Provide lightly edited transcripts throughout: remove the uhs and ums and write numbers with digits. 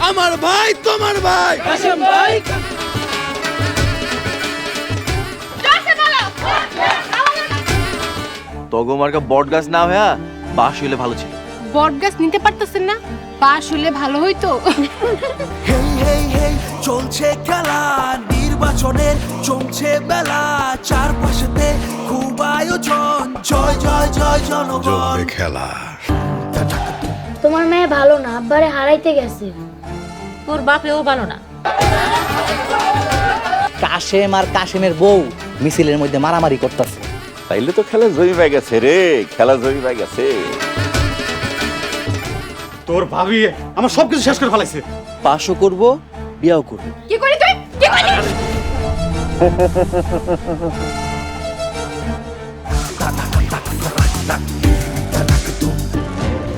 আমার ভাই তোমার ভাই কাশেম ভাই তগো মার্কা বট গাছ না হইয়া বাঁশ হইলে ভালো ছিল। বট গাছ নিতে পারতেছেন না, বাঁশ হলে ভালো হইতো। হেই হেই হেই চলছে খেলা, নির্বাচনের জমছে বেলা, চারপাশেতে খুব আয়োজন, জয় জয় জয় জনগণ। খেলা তোমার মেয়ে ভালো না, আব্বারে হারাইতে গেছে। তোর বাপেও ভালো না। কাশেম আর কাশেমের বউ মিছিলের মধ্যে মারামারি করতেছে। তাইলে তো খেলা জয়ী পাই গেছে রে, খেলা জয়ী পাই গেছে। তোর ভাবি আমার সবকিছু শেষ করে ফেলাইছে। পাশও করব, বিয়াও করব। কি করি তুই, কি করি?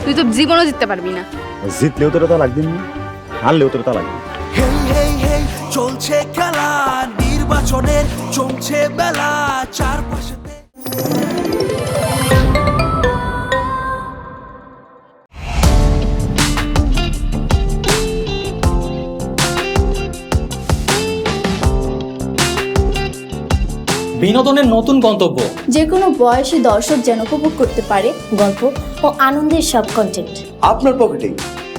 তুই তো জীবনও জিততে পারবি না। জিতলেও তোর তা লাগবে না, হারলেও তোর তা লাগবে। হেই হেই হেই চলছে খেলা, নির্বাচনের জমছে বেলা, চারপাশেতে। বিনোদনের নতুন গন্তব্য, যে কোনো বয়সী দর্শক যেন উপভোগ করতে পারে গল্প ও আনন্দের সব কন্টেন্ট। আপনার পকেটেই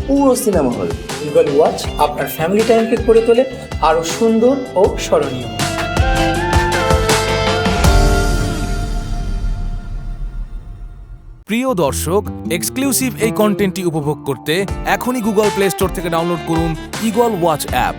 পুরো সিনেমা হল। গুগল ওয়াচ আপনার ফ্যামিলি টাইমকে করে তোলে আরো সুন্দর ও স্মরণীয়। প্রিয় দর্শক, এক্সক্লুসিভ এই কন্টেন্টটি উপভোগ করতে এখনই গুগল প্লে স্টোর থেকে ডাউনলোড করুন ঈগল ওয়াচ অ্যাপ।